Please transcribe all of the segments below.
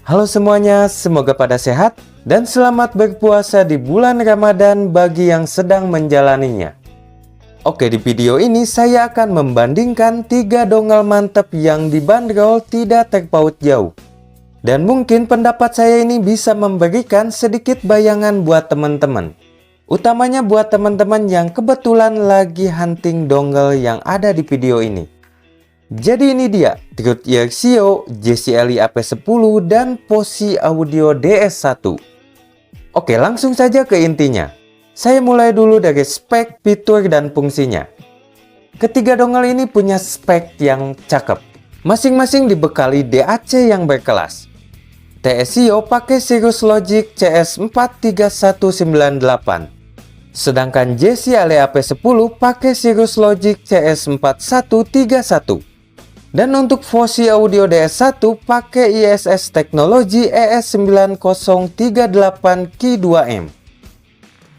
Halo semuanya, semoga pada sehat dan selamat berpuasa di bulan Ramadan bagi yang sedang menjalaninya. Oke, di video ini saya akan membandingkan 3 dongle mantap yang dibanderol tidak terpaut jauh. Dan mungkin pendapat saya ini bisa memberikan sedikit bayangan buat teman-teman. Utamanya buat teman-teman yang kebetulan lagi hunting dongle yang ada di video ini. Jadi ini dia TruthYear Sio, JCLI AP10 dan Posi Audio DS1. Oke, langsung saja ke intinya. Saya mulai dulu dari spek, fitur, dan fungsinya. Ketiga dongle ini punya spek yang cakep. Masing-masing dibekali DAC yang berkelas. TS Sio pakai Cirrus Logic CS43198. Sedangkan JCLI AP10 pakai Cirrus Logic CS4131. Dan untuk Posi Audio DS1 pakai ISS Technology ES9038K2M.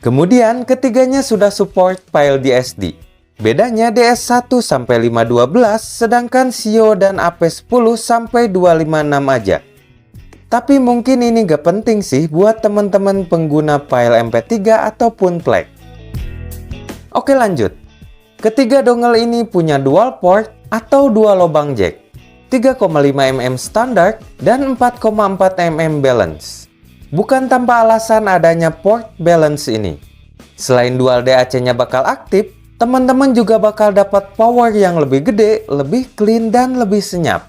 Kemudian ketiganya sudah support file di SD. Bedanya DS1 sampai 512 sedangkan Sio dan AP10 sampai 256 aja. Tapi mungkin ini gak penting sih buat teman-teman pengguna file MP3 ataupun FLAC. Oke, lanjut. Ketiga dongle ini punya dual port atau dua lubang jack, 3,5 mm standar dan 4,4 mm balance. Bukan tanpa alasan adanya port balance ini. Selain dual DAC-nya bakal aktif, teman-teman juga bakal dapat power yang lebih gede, lebih clean, dan lebih senyap.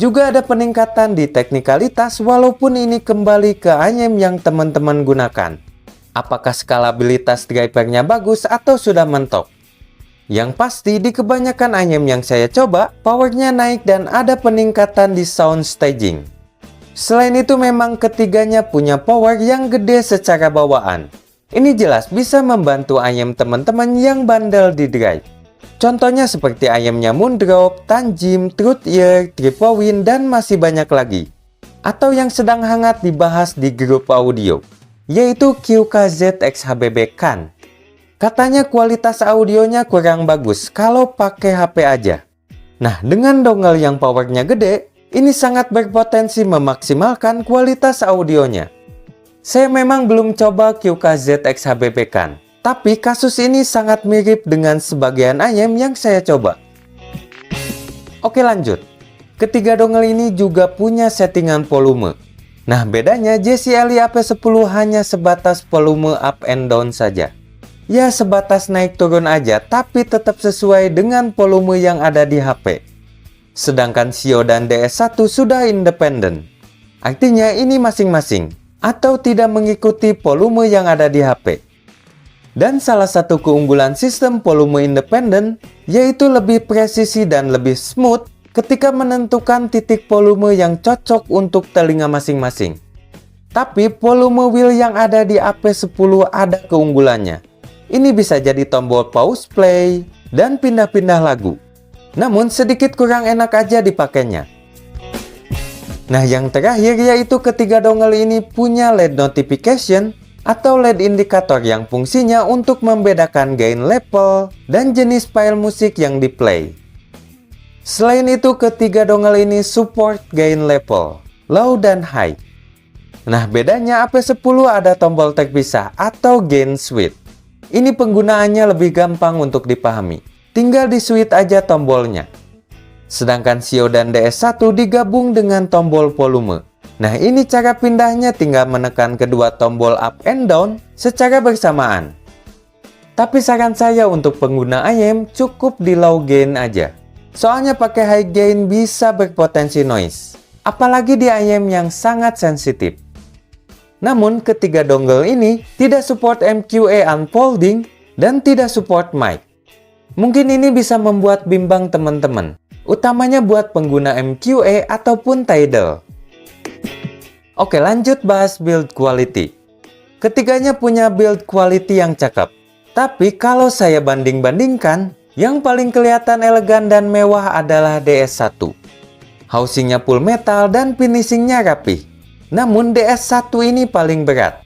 Juga ada peningkatan di teknikalitas walaupun ini kembali ke ANYM yang teman-teman gunakan. Apakah skalabilitas drivernya bagus atau sudah mentok? Yang pasti di kebanyakan ANYM yang saya coba, powernya naik dan ada peningkatan di sound staging. Selain itu memang ketiganya punya power yang gede secara bawaan. Ini jelas bisa membantu ANYM teman-teman yang bandel di drive. Contohnya seperti ANYM-nya Moondrop, Tanjim, TruthYear, Tripowin, dan masih banyak lagi. Atau yang sedang hangat dibahas di grup audio, yaitu QKZ XHBB KAN. Katanya kualitas audionya kurang bagus kalau pakai HP aja. Nah, dengan dongle yang powernya gede, ini sangat berpotensi memaksimalkan kualitas audionya. Saya memang belum coba QKZ XHBB KAN, tapi kasus ini sangat mirip dengan sebagian ANYM yang saya coba. Oke, lanjut. Ketiga dongle ini juga punya settingan volume. Nah, bedanya JCLI AP10 hanya sebatas volume up and down saja. Ya, sebatas naik turun aja, tapi tetap sesuai dengan volume yang ada di HP. Sedangkan Sio dan DS1 sudah independen. Artinya ini masing-masing, atau tidak mengikuti volume yang ada di HP. Dan salah satu keunggulan sistem volume independen, yaitu lebih presisi dan lebih smooth ketika menentukan titik volume yang cocok untuk telinga masing-masing. Tapi volume wheel yang ada di AP10 ada keunggulannya. Ini bisa jadi tombol pause play dan pindah-pindah lagu. Namun sedikit kurang enak aja dipakainya. Nah, yang terakhir yaitu ketiga dongle ini punya LED notification atau LED indikator yang fungsinya untuk membedakan gain level dan jenis file musik yang di-play. Selain itu, ketiga dongle ini support gain level, low dan high. Nah, bedanya AP10 ada tombol terpisah atau gain switch. Ini penggunaannya lebih gampang untuk dipahami. Tinggal di switch aja tombolnya. Sedangkan Sio dan DS1 digabung dengan tombol volume. Nah, ini cara pindahnya tinggal menekan kedua tombol up and down secara bersamaan. Tapi saran saya untuk pengguna ANYM cukup di low gain aja. Soalnya pakai high gain bisa berpotensi noise. Apalagi di ANYM yang sangat sensitif. Namun ketiga dongle ini tidak support MQA unfolding dan tidak support mic. Mungkin ini bisa membuat bimbang teman-teman, utamanya buat pengguna MQA ataupun Tidal. Oke, lanjut bahas build quality. Ketiganya punya build quality yang cakep. Tapi kalau saya banding-bandingkan, yang paling kelihatan elegan dan mewah adalah DS1. Housingnya full metal dan finishingnya rapih. Namun DS1 ini paling berat.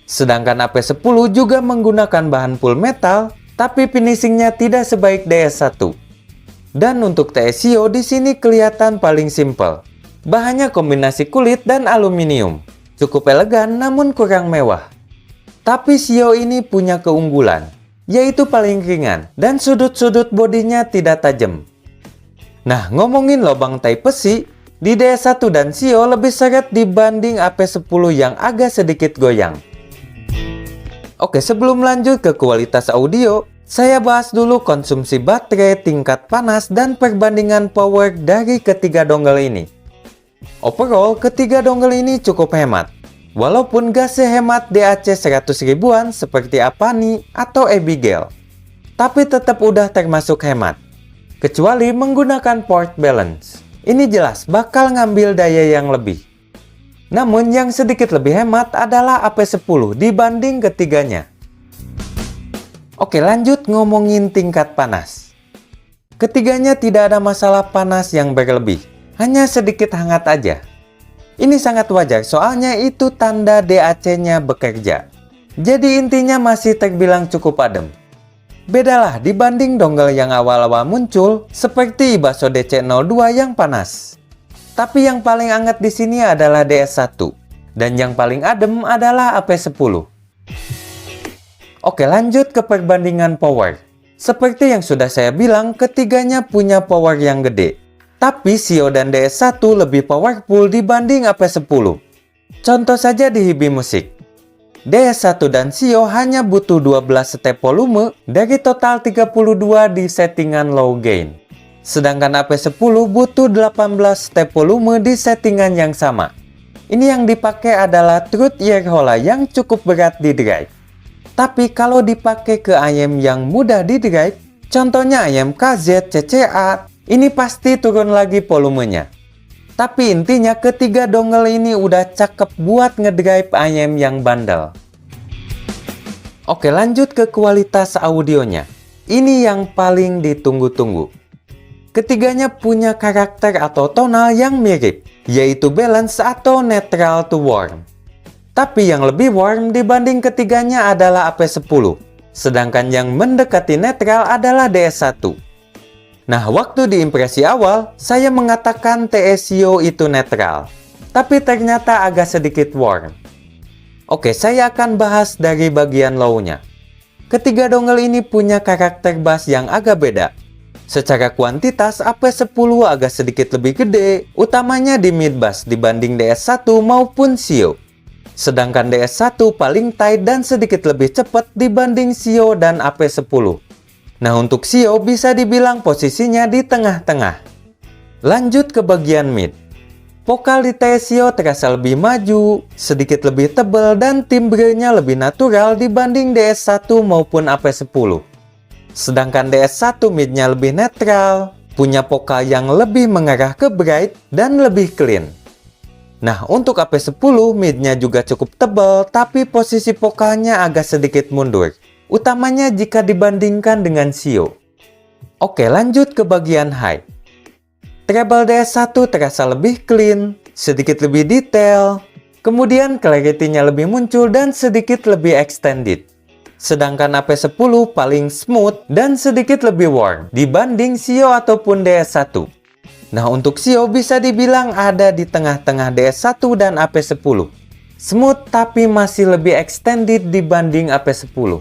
Sedangkan AP10 juga menggunakan bahan full metal, tapi finishingnya tidak sebaik DS1. Dan untuk TS Sio di sini kelihatan paling simple. Bahannya kombinasi kulit dan aluminium. Cukup elegan namun kurang mewah. Tapi Sio ini punya keunggulan, yaitu paling ringan dan sudut-sudut bodinya tidak tajam. Nah, ngomongin lubang Type-C, di DS1 dan Sio lebih seret dibanding AP10 yang agak sedikit goyang. Oke, sebelum lanjut ke kualitas audio, saya bahas dulu konsumsi baterai, tingkat panas, dan perbandingan power dari ketiga dongle ini. Overall, ketiga dongle ini cukup hemat. Walaupun gak sehemat DAC 100 ribuan seperti Apani atau Abigail, tapi tetap udah termasuk hemat. Kecuali menggunakan port balance. Ini jelas bakal ngambil daya yang lebih. Namun yang sedikit lebih hemat adalah AP10 dibanding ketiganya. Oke, lanjut ngomongin tingkat panas. Ketiganya tidak ada masalah panas yang berlebih, hanya sedikit hangat aja. Ini sangat wajar soalnya itu tanda DAC-nya bekerja. Jadi intinya masih terbilang cukup adem. Bedalah dibanding dongle yang awal-awal muncul seperti Ibaso DC02 yang panas. Tapi yang paling hangat di sini adalah DS1 dan yang paling adem adalah AP10. Oke, lanjut ke perbandingan power. Seperti yang sudah saya bilang, ketiganya punya power yang gede. Tapi Sio dan DS1 lebih powerful dibanding AP10. Contoh saja di Hibi Musik. DS1 dan Sio hanya butuh 12 step volume dari total 32 di settingan low gain. Sedangkan AP10 butuh 18 step volume di settingan yang sama. Ini yang dipakai adalah Truth Ear Hola yang cukup berat di drive. Tapi kalau dipakai ke IM yang mudah di drive, contohnya IM KZ, CCA, ini pasti turun lagi volumenya. Tapi intinya ketiga dongle ini udah cakep buat ngedrive IM yang bandel. Oke, lanjut ke kualitas audionya. Ini yang paling ditunggu-tunggu. Ketiganya punya karakter atau tonal yang mirip, yaitu balance atau neutral to warm. Tapi yang lebih warm dibanding ketiganya adalah AP10, sedangkan yang mendekati netral adalah DS1. Nah, waktu di impresi awal, saya mengatakan TS Sio itu netral, tapi ternyata agak sedikit warm. Oke, saya akan bahas dari bagian low-nya. Ketiga dongle ini punya karakter bass yang agak beda. Secara kuantitas, AP10 agak sedikit lebih gede, utamanya di mid bass dibanding DS1 maupun Sio. Sedangkan DS1 paling tight dan sedikit lebih cepat dibanding Sio dan AP10. Nah, untuk Sio bisa dibilang posisinya di tengah-tengah. Lanjut ke bagian mid. Vokal di TS Sio terasa lebih maju, sedikit lebih tebal dan timbrenya lebih natural dibanding DS1 maupun AP10. Sedangkan DS1 midnya lebih netral, punya vokal yang lebih mengarah ke bright dan lebih clean. Nah, untuk AP10 midnya juga cukup tebal, tapi posisi vokalnya agak sedikit mundur, utamanya jika dibandingkan dengan Sio. Oke, lanjut ke bagian high. Treble DS1 terasa lebih clean, sedikit lebih detail, kemudian clarity-nya lebih muncul dan sedikit lebih extended. Sedangkan AP10 paling smooth dan sedikit lebih warm dibanding Sio ataupun DS1. Nah, untuk Sio bisa dibilang ada di tengah-tengah DS1 dan AP10. Smooth tapi masih lebih extended dibanding AP10.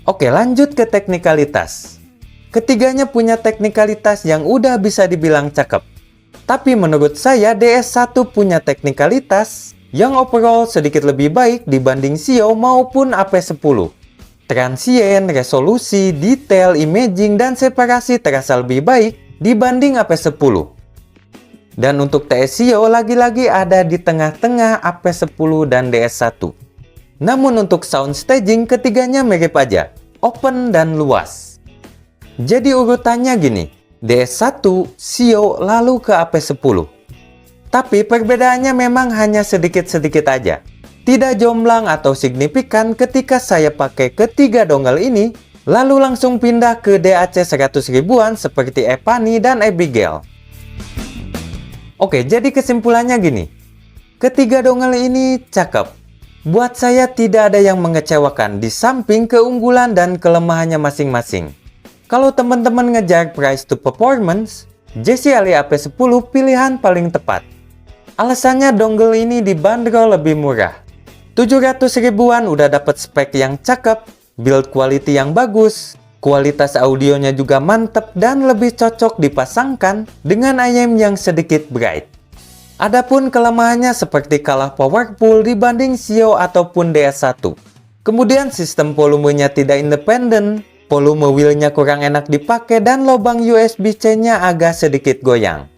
Oke, lanjut ke teknikalitas. Ketiganya punya teknikalitas yang udah bisa dibilang cakep. Tapi menurut saya DS1 punya teknikalitas yang overall sedikit lebih baik dibanding Sio maupun AP10. Transient, resolusi, detail, imaging, dan separasi terasa lebih baik dibanding AP10. Dan untuk TS Sio lagi-lagi ada di tengah-tengah AP10 dan DS1. Namun untuk sound staging ketiganya mirip aja, open dan luas. Jadi urutannya gini, DS1, Sio, lalu ke AP10. Tapi perbedaannya memang hanya sedikit-sedikit aja. Tidak jomplang atau signifikan ketika saya pakai ketiga dongle ini, lalu langsung pindah ke DAC 100 ribuan seperti Apani dan Abigail. Oke, jadi kesimpulannya gini. Ketiga dongle ini cakep. Buat saya tidak ada yang mengecewakan di samping keunggulan dan kelemahannya masing-masing. Kalau teman-teman ngejar price to performance, JCL AP10 pilihan paling tepat. Alasannya dongle ini dibanderol lebih murah. 700 ribuan udah dapat spek yang cakep, build quality yang bagus, kualitas audionya juga mantep dan lebih cocok dipasangkan dengan IM yang sedikit bright. Adapun kelemahannya seperti kalah powerful dibanding Sio ataupun DS1. Kemudian sistem volumenya tidak independen, volume wheel-nya kurang enak dipakai dan lubang USB-C-nya agak sedikit goyang.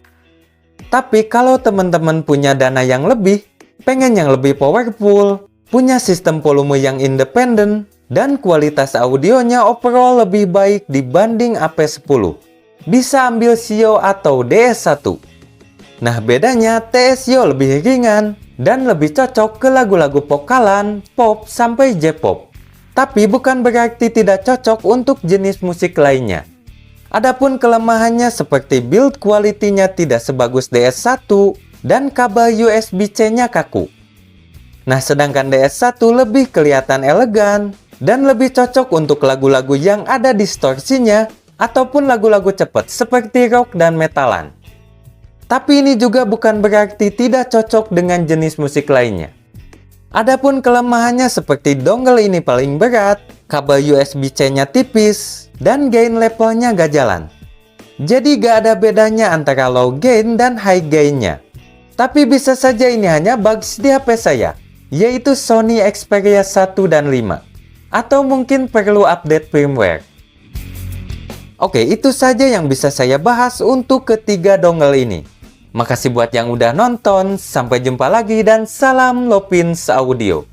Tapi kalau teman-teman punya dana yang lebih, pengen yang lebih powerful, punya sistem volume yang independen, dan kualitas audionya overall lebih baik dibanding AP10, bisa ambil Sio atau DS1. Nah bedanya TS-Sio lebih ringan dan lebih cocok ke lagu-lagu vokalan, pop, sampai J-pop. Tapi bukan berarti tidak cocok untuk jenis musik lainnya. Adapun kelemahannya seperti build quality-nya tidak sebagus DS1 dan kabel USB-C-nya kaku. Nah, sedangkan DS1 lebih kelihatan elegan dan lebih cocok untuk lagu-lagu yang ada distorsinya ataupun lagu-lagu cepat seperti rock dan metalan. Tapi ini juga bukan berarti tidak cocok dengan jenis musik lainnya. Adapun kelemahannya seperti dongle ini paling berat, kabel USB-C-nya tipis, dan gain levelnya gak jalan. Jadi gak ada bedanya antara low gain dan high gain-nya. Tapi bisa saja ini hanya bugs di HP saya, yaitu Sony Xperia 1 dan 5. Atau mungkin perlu update firmware. Oke, itu saja yang bisa saya bahas untuk ketiga dongle ini. Makasih buat yang udah nonton, sampai jumpa lagi dan salam Lopins Audio.